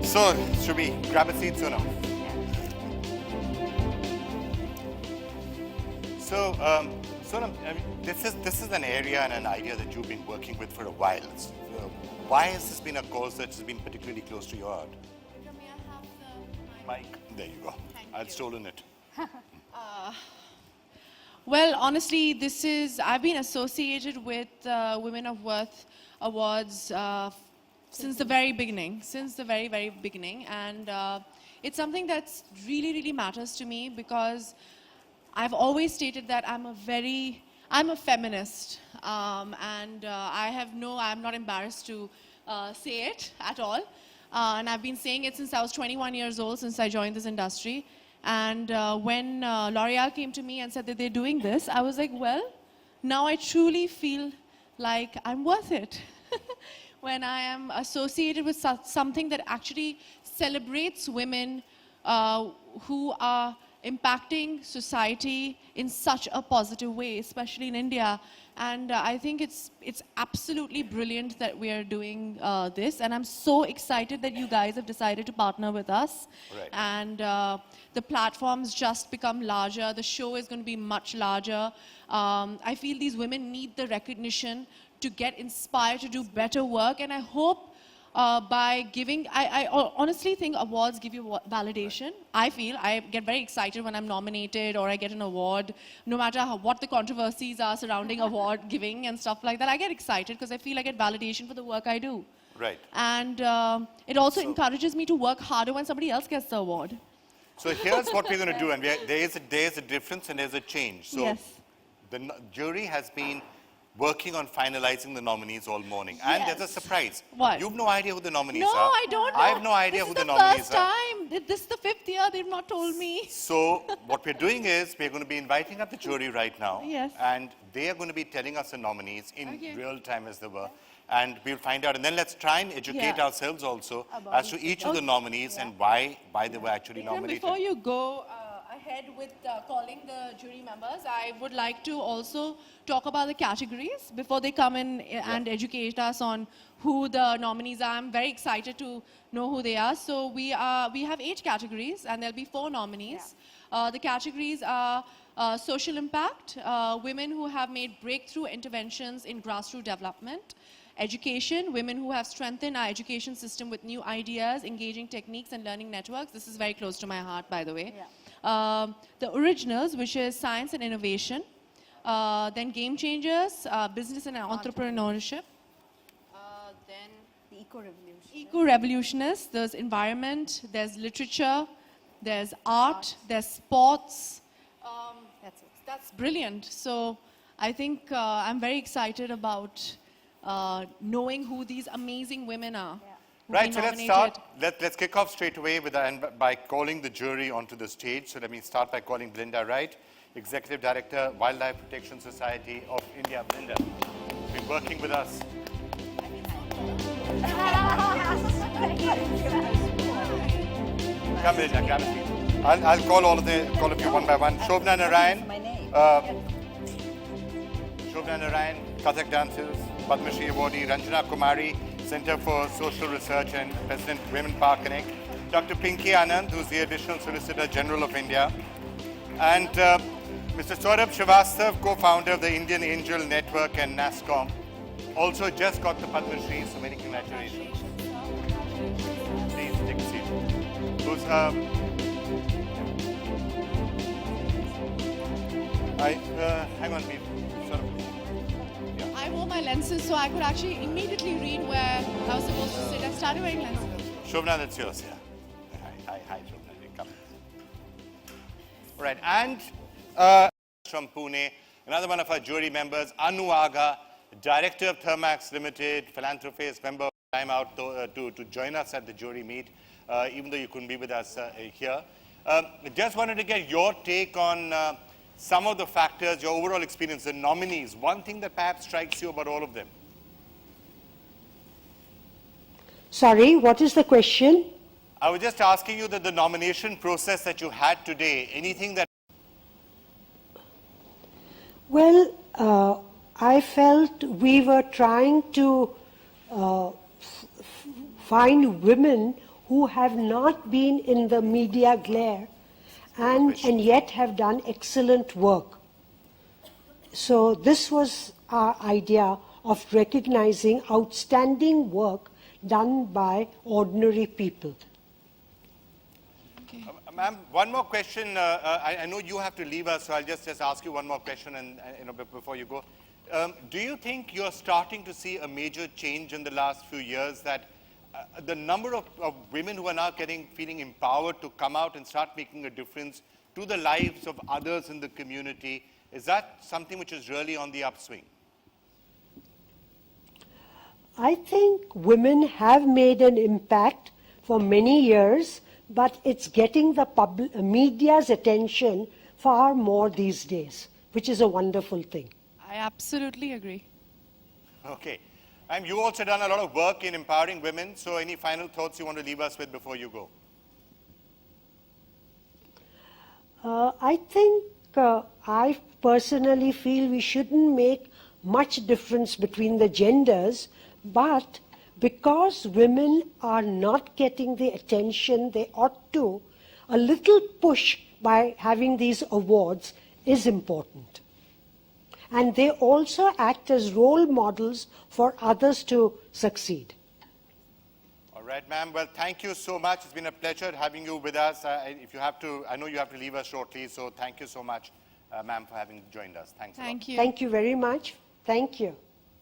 So, should we grab a seat, Sonam? So, Sonam, I mean, this is an area and an idea that you've been working with for a while. So, why has this been a cause that has been particularly close to your heart? May I have the Mic. There you go. I'd stolen it. Well, honestly, I've been associated with Women of Worth Awards since the very beginning, very beginning. And it's something that's really matters to me because I've always stated that I'm a feminist. I'm not embarrassed to say it at all. And I've been saying it since I was 21 years old, since I joined this industry. And when Loreal came to me and said that they're doing this, I was like, well, now I truly feel like I'm worth it. When I am associated with something that actually celebrates women who are impacting society in such a positive way, especially in India. And I think it's absolutely brilliant that we are doing this. And I'm so excited that you guys have decided to partner with us. Right. And the platforms just become larger. The show is going to be much larger. I feel these women need the recognition to get inspired to do better work. And I hope by giving, I honestly think awards give you validation. I get very excited when I'm nominated or I get an award, no matter what the controversies are surrounding award giving and stuff like that. I get excited because I feel I get validation for the work I do. Right. And it also encourages me to work harder when somebody else gets the award. So here's what we're going to do, and there is a difference and there's a change. So Yes. the jury has been working on finalizing the nominees all morning. And there's a surprise. What? You've no idea who the nominees No, are. I don't know. I have no idea who the nominees are. This is the 5th year. They've not told me. So what we're doing is we're going to be inviting up the jury right now. Yes. And they are going to be telling us the nominees in Okay. real time as they were. And we'll find out. And then let's try and educate ourselves also as to each of the nominees and why they were actually nominated. Before you go ahead with calling the jury members, I would like to also talk about the categories before they come in and educate us on who the nominees are. I'm very excited to know who they are. So we have 8 categories and there'll be 4 nominees. The categories are social impact, women who have made breakthrough interventions in grassroots development, education, women who have strengthened our education system with new ideas, engaging techniques and learning networks. This is very close to my heart, by the way. The originals, which is science and innovation. Then game changers, business and entrepreneurship. Then the eco-revolution. Eco-revolutionists, there's environment, there's literature, there's art, there's sports. That's brilliant. So I think I'm very excited about knowing who these amazing women are. Right, so let's start. Let's kick off straight away by calling the jury onto the stage. So let me start by calling Belinda Wright, Executive Director, Wildlife Protection Society of India. Belinda, been working with us. Come, Belinda, grab a seat. I'll call all of you one by one. Shobna Narayan. Shobna Narayan, Kathak dancers, Padma Shri awardee, Ranjana Kumari, Center for Social Research and President Women Power Connect, Dr. Pinky Anand, who's the Additional Solicitor General of India, and Mr. Saurabh Srivastav, co-founder of the Indian Angel Network and NASCOM, also just got the Padma Shri, so many congratulations. Please take a seat. Who's, hang on, please. I wore my lenses so I could actually immediately read where I was supposed to sit. I started wearing lenses. Shobna, that's yours. Yeah. Hi, Shobna. Come. All right, and from Pune, another one of our jury members, Anu Aga, Director of Thermax Limited, philanthropist, member of Time Out to join us at the jury meet, even though you couldn't be with us here. Just wanted to get your take on some of the factors, your overall experience, the nominees, one thing that perhaps strikes you about all of them. Sorry, what is the question? I was just asking you that the nomination process that you had today, anything that... Well, I felt we were trying to find women who have not been in the media glare and yet have done excellent work. So this was our idea of recognizing outstanding work done by ordinary people. Ma'am, one more question. I know you have to leave us, so I'll just ask you one more question and, before you go. Do you think you're starting to see a major change in the last few years, that the number of women who are now feeling empowered to come out and start making a difference to the lives of others in the community, is that something which is really on the upswing? I think women have made an impact for many years, but it's getting the media's attention far more these days, which is a wonderful thing. I absolutely agree. Okay. And you also done a lot of work in empowering women, so any final thoughts you want to leave us with before you go? I think I personally feel we shouldn't make much difference between the genders, but because women are not getting the attention they ought to, a little push by having these awards is important. And they also act as role models for others to succeed. All right, ma'am. Well, thank you so much. It's been a pleasure having you with us. If you have to, I know you have to leave us shortly, so thank you so much, ma'am, for having joined us. Thanks a lot. Thank you. Thank you very much. Thank you.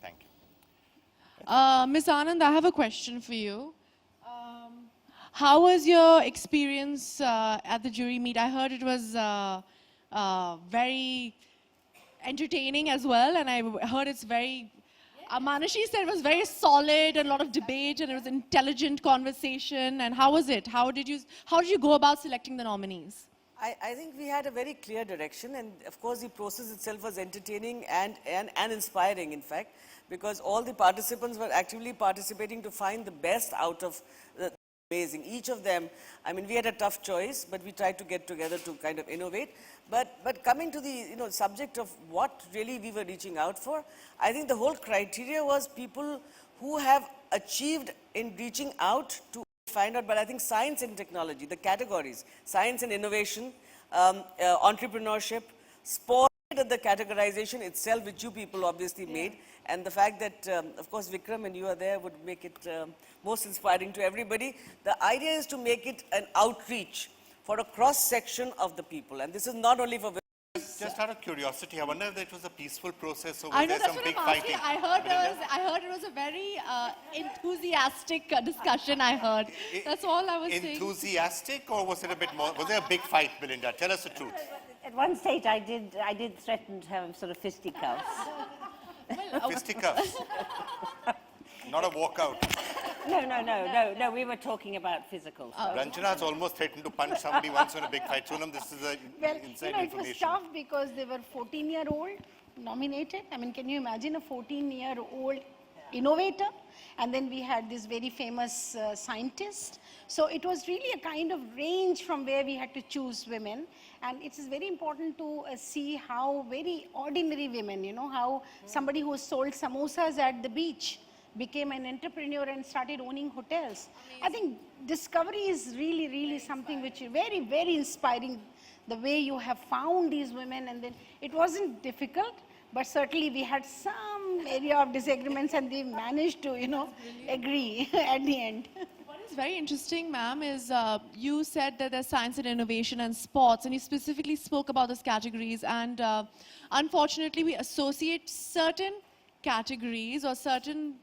Thank you. Ms. Anand, I have a question for you. How was your experience at the jury meet? I heard it was very entertaining as well, and I heard it's very, Manashi said it was very solid and a lot of debate, and it was intelligent conversation. And how was it? How did you go about selecting the nominees? I think we had a very clear direction, and of course the process itself was entertaining and inspiring, in fact, because all the participants were actively participating to find the best out of the amazing. Each of them, I mean, we had a tough choice, but we tried to get together to kind of innovate. But coming to the subject of what really we were reaching out for, I think the whole criteria was people who have achieved in reaching out to find out. But I think science and technology, the categories, science and innovation, entrepreneurship, sport, the categorization itself, which you people obviously made, and the fact that, of course, Vikram and you are there would make it most inspiring to everybody. The idea is to make it an outreach for a cross-section of the people. And this is not only for women. Just out of curiosity, I wonder if it was a peaceful process or I was know, there that's some what big I'm asking. fighting? I heard it was a very enthusiastic discussion, I heard. That's all I was saying. Enthusiastic, or was it a bit more, was there a big fight, Belinda? Tell us the truth. At one stage, I did threaten to have sort of fisticuffs. Fisticuffs. Not a walkout. No, we were talking about physical stuff. Ranjana's almost threatened to punch somebody once in a big fight. Sonam, this is inside it was information. tough because they were 14-year-old nominated. I mean, can you imagine a 14-year-old innovator? And then we had this very famous scientist. So it was really a kind of range from where we had to choose women. And it is very important to see how very ordinary women, how somebody who sold samosas at the beach became an entrepreneur and started owning hotels. Amazing. I think discovery is really, really something which is very, very inspiring, the way you have found these women. And then it wasn't difficult, but certainly we had some area of disagreements, and they managed to, agree at the end. What is very interesting, ma'am, is you said that there's science and innovation and sports, and you specifically spoke about those categories. And unfortunately, we associate certain categories or certain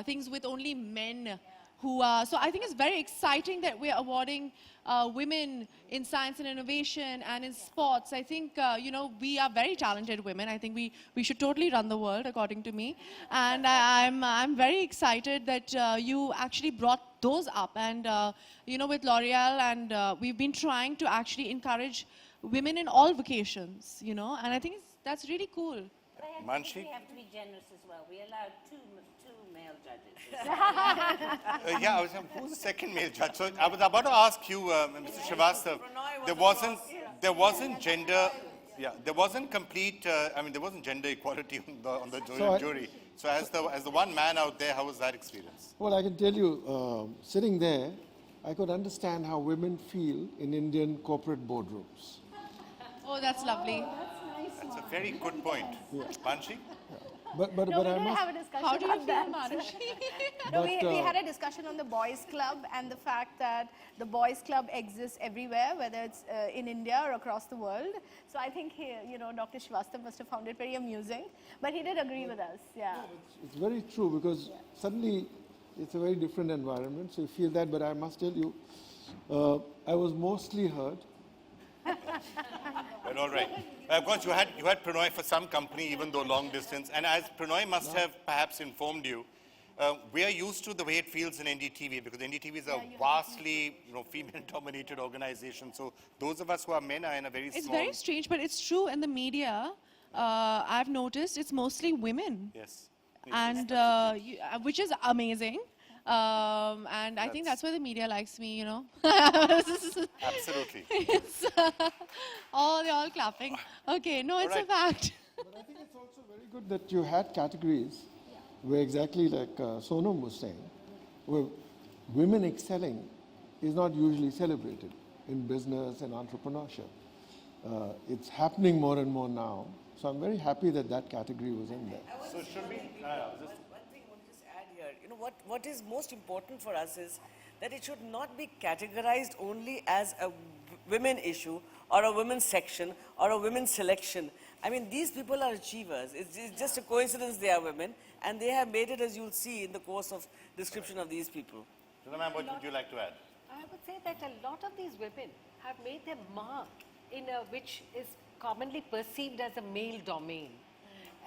things with only men who are. So I think it's very exciting that we're awarding women in science and innovation and in sports. I think, we are very talented women. I think we should totally run the world, according to me. And I'm very excited that you actually brought those up. And, with Loreal, and we've been trying to actually encourage women in all vocations, and I think that's really cool. Manshi? We have to be generous as well. We allowed two male judges. Yeah, who's the second male judge? So I was about to ask you, Mr. Srivastava, there wasn't gender, there wasn't complete, there wasn't gender equality on the jury. So as the one man out there, how was that experience? Well, I can tell you, sitting there, I could understand how women feel in Indian corporate boardrooms. Oh, that's lovely. That's a very good point. Banshi? But No, we I did must. have a discussion How do you on feel, that. Manushi? No, we But, had a discussion on the boys' club and the fact that the boys' club exists everywhere, whether it's in India or across the world. So I think Dr. Srivastava must have found it very amusing, but he did agree with us. Yeah. It's very true because suddenly it's a very different environment, so you feel that. But I must tell you, I was mostly hurt. Well, all right. Of course, you had Pranoy for some company, even though long distance. And as Pranoy must have perhaps informed you, we are used to the way it feels in NDTV because NDTV is a vastly, female-dominated organization. So those of us who are men are in a very It's small. very strange, but it's true in the media. I've noticed it's mostly women. Yes. And which is amazing. And I think that's why the media likes me, Absolutely. It's, oh, they're all clapping. Okay, no, it's a fact. But I think it's also very good that you had categories where exactly like Sonam was saying, where women excelling is not usually celebrated in business and entrepreneurship. It's happening more and more now. So I'm very happy that that category was in there. So should we? One thing I want to just add here, what is most important for us is that it should not be categorized only as a women issue or a women's section or a women's selection. I mean, these people are achievers. It's just a coincidence they are women, and they have made it, as you'll see in the course of description of these people. Ma'am, what would you like to add? I would say that a lot of these women have made their mark in a which is commonly perceived as a male domain.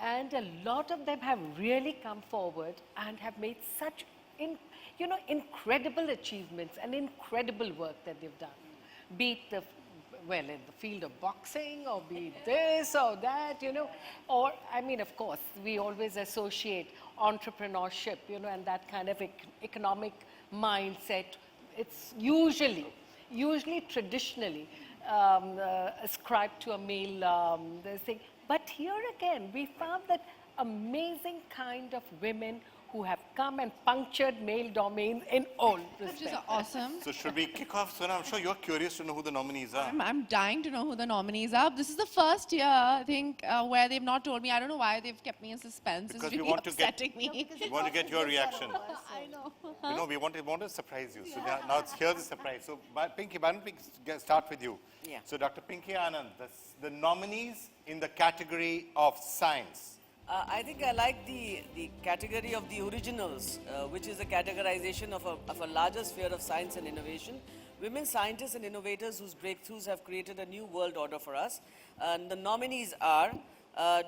And a lot of them have really come forward and have made such incredible achievements and incredible work that they've done. Be it in the field of boxing or be it this or that, or I mean, of course, we always associate entrepreneurship, and that kind of economic mindset. It's usually traditionally ascribed to a male thing. But here again, we found that amazing kind of women who have come and punctured male domains in all Which is respects. awesome. So should we kick off? Sona, I'm sure you're curious to know who the nominees are. I'm dying to know who the nominees are. This is the first year, I think, where they've not told me. I don't know why they've kept me in suspense. Because it's we really want to get- upsetting me. We want to get your reaction. I know. We want to surprise you. So now here's the surprise. So Pinky, why don't we start with you? Yeah. So Dr. Pinky Anand, the nominees in the category of science. I think I like the category of the originals, which is a categorization of a larger sphere of science and innovation. Women scientists and innovators whose breakthroughs have created a new world order for us. And the nominees are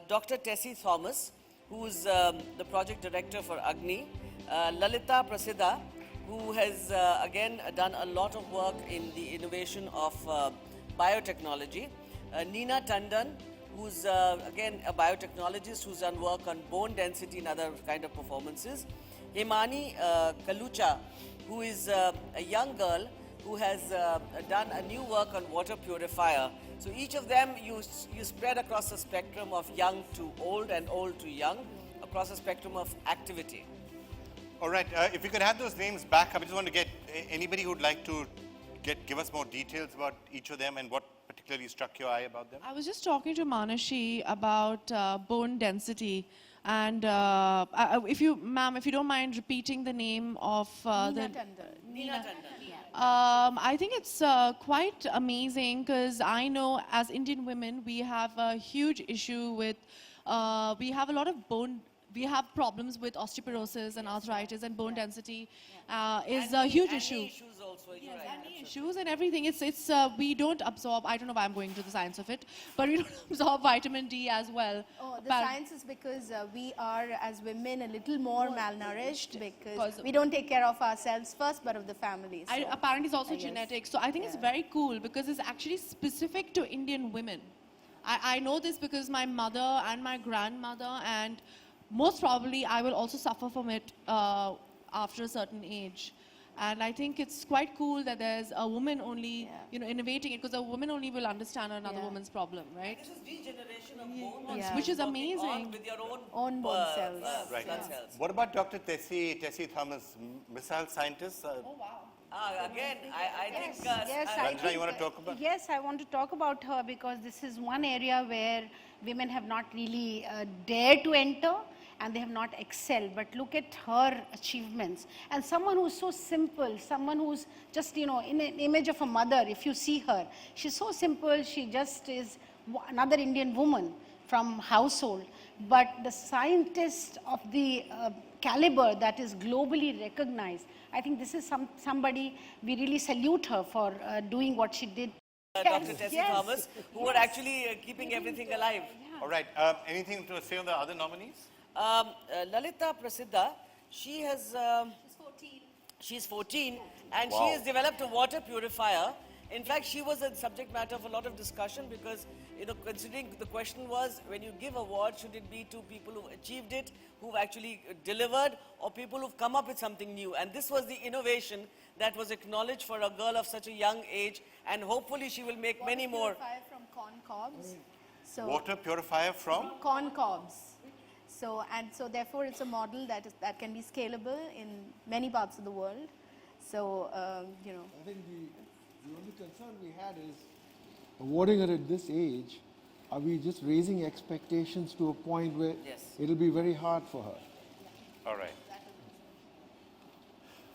Dr. Tessie Thomas, who is the project director for Agni, Lalita Prasiddha, who has again done a lot of work in the innovation of biotechnology, Neena Tandon, who's again a biotechnologist who's done work on bone density and other kind of performances. Hemani Kalucha, who is a young girl who has done a new work on water purifier. So each of them you spread across the spectrum of young to old and old to young, across the spectrum of activity. All right, if we could have those names back, I just want to get anybody who'd like to give us more details about each of them and what particularly struck your eye about them. I was just talking to Manashi about bone density. And if you don't mind repeating the name of Neena Tandon. Neena Tandon. I think it's quite amazing because I know as Indian women, we have a huge issue with, we have a lot of we have problems with osteoporosis and arthritis, and bone density is a huge issue. Issues also, you're right. Acne issues and everything. It's we don't absorb, I don't know why I'm going to the science of it, but we don't absorb vitamin D as well. Oh, the But- science is because we are, as women, a little more malnourished because Because- we don't take care of ourselves first, but of the family. So. Apparently it's also guess. genetic. So I think it's very cool because it's actually specific to Indian women. I know this because my mother and my grandmother, and most probably I will also suffer from it after a certain age. And I think it's quite cool that there's a woman only, you know, innovating it, because a woman only will understand another woman's problem, right? This is degeneration of bones. Yeah. Which is Working amazing. on with your Own bone cells. Right. blood cells. What about Dr. Tessie Thomas, missile scientist? Again, I think. Yes, I Ranjana, you want to talk about? Yes, I want to talk about her because this is one area where women have not really dared to enter and they have not excelled. But look at her achievements. And someone who's so simple, someone who's just, you know, in an image of a mother, if you see her, she's so simple, she just is another Indian woman from household. But the scientist of the caliber that is globally recognized, I think this is somebody, we really salute her for doing what she did. Dr. Tessie Thomas, who were actually keeping everything alive. All right. Anything to say on the other nominees? Lalita Prasiddha, she has, she's 14 and she Wow. has developed a water purifier. In fact, she was a subject matter of a lot of discussion because, you know, considering the question was, when you give award, should it be to people who achieved it, who've actually delivered, or people who've come up with something new? And this was the innovation that was acknowledged for a girl of such a young age, and hopefully she will make many more. Purifier from corn cobs. So Water purifier from? corn cobs. So therefore it's a model that can be scalable in many parts of the world. So you know. I think the only concern we had is awarding her at this age, are we just raising expectations to a point where Yes. it'll be very hard for her? All right.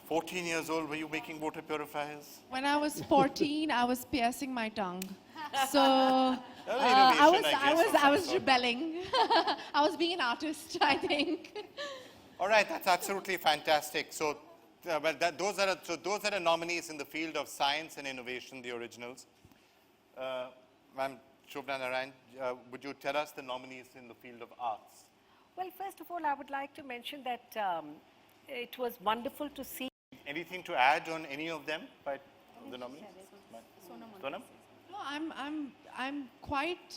14 years old, were you making water purifiers? When I was 14, I was piercing my tongue. So That was innovation, I was of some sort. rebelling. I was being an artist, I think. All right, that's absolutely fantastic. So, well, those are the nominees in the field of science and innovation, the originals. Ma'am Shobna Narayan, would you tell us the nominees in the field of arts? Well, first of all, I would like to mention that it was wonderful to see. Anything to add on any of them by the nominees? Sonam? No, I'm quite,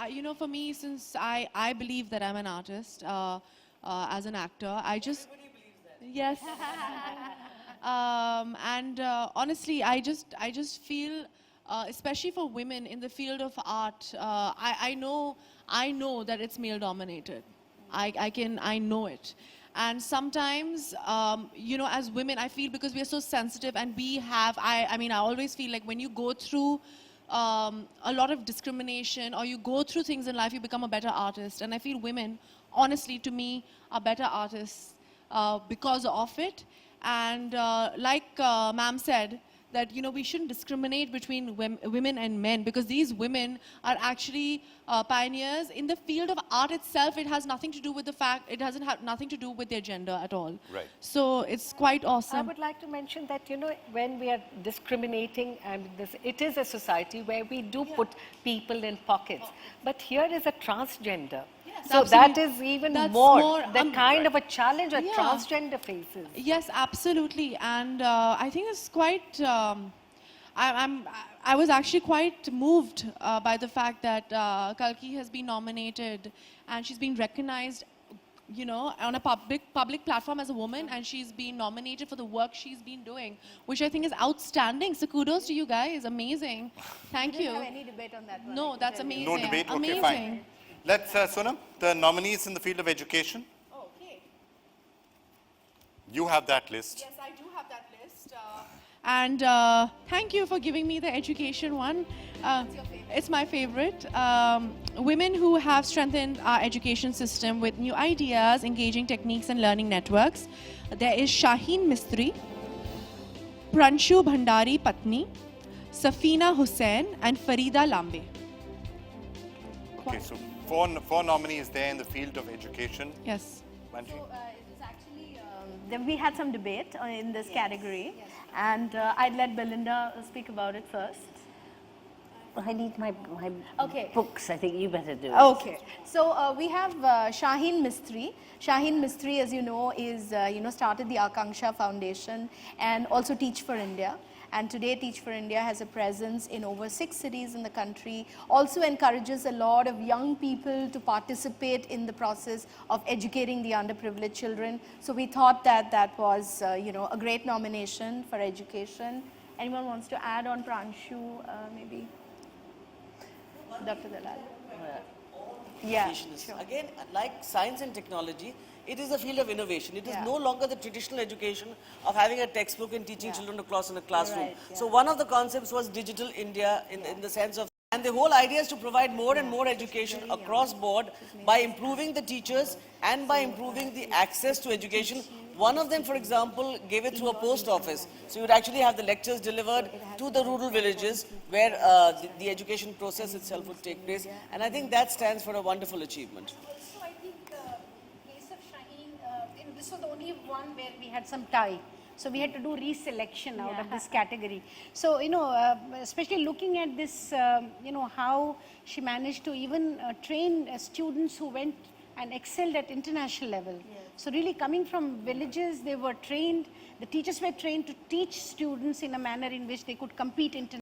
you know, for me, since I believe that I'm an artist as an actor, I just. Yes. Honestly, I just feel, especially for women in the field of art, I know that it's male dominated. I know it. And sometimes, you know, as women, I feel because we are so sensitive and we have, I mean, I always feel like when you go through a lot of discrimination or you go through things in life, you become a better artist. And I feel women, honestly, to me, are better artists because of it. And like ma'am said, that, you know, we shouldn't discriminate between women and men, because these women are actually pioneers in the field of art itself. It has nothing to do with the fact, it doesn't have nothing to do with their gender at all. Right. So it's quite I awesome. would like to mention that, you know, when we are discriminating, and it is a society where we do put people in pockets. But here is a transgender. So that is even That's more the kind of a challenge a Yeah. transgender faces. Yes, absolutely. And I think it's quite, I was actually quite moved by the fact that Kalki has been nominated and she's been recognized, you know, on a public platform as a woman, and she's been nominated for the work she's been doing, which I think is outstanding. So kudos to you guys. Amazing. Thank We you. didn't have any debate on that one. No, that's amazing. No debate? Okay, Amazing. fine. Let's, Sonam, the nominees in the field of education. Okay. You have that list. Yes, I do have that list. And thank you for giving me the education one. It's my favorite. Women who have strengthened our education system with new ideas, engaging techniques and learning networks. There is Shaheen Mistry, Pranshu Bhandari Patni, Safina Hussain and Farida Lambe. Okay, so four nominees there in the field of education. Yes. Manji? So it was actually, then we had some debate in this category, and I'd let Belinda speak about it first. I need my Okay. books. I think you better do it. Okay, so we have Shaheen Mistry. Shaheen Mistry, as you know, is started the Akanksha Foundation and also Teach for India. And today Teach for India has a presence in over 6 cities in the country, also encourages a lot of young people to participate in the process of educating the underprivileged children. So we thought that that was a great nomination for education. Anyone wants to add on Pranshu, maybe? Dr. Dalal. Yeah, Educationists. sure. Again, like science and technology, it is a field of innovation. It is no longer the traditional education of having a textbook and teaching children to cross in a classroom. Right, So one of the concepts was digital India in the sense of, and the whole idea is to provide more and more education across board by improving the teachers and by improving the access to education. One of them, for example, gave it through a post office. So you would actually have the lectures delivered to the rural villages where the education process itself would take place. And I think that stands for a wonderful achievement. Also, I think case of Shaheen, this was the only one where we had some tie. So we had to do reselection out of this category. So, especially looking at this, how she managed to even train students who went and excelled at international level. So really coming from villages, they were trained, the teachers were trained to teach students in a manner in which they could compete internationally.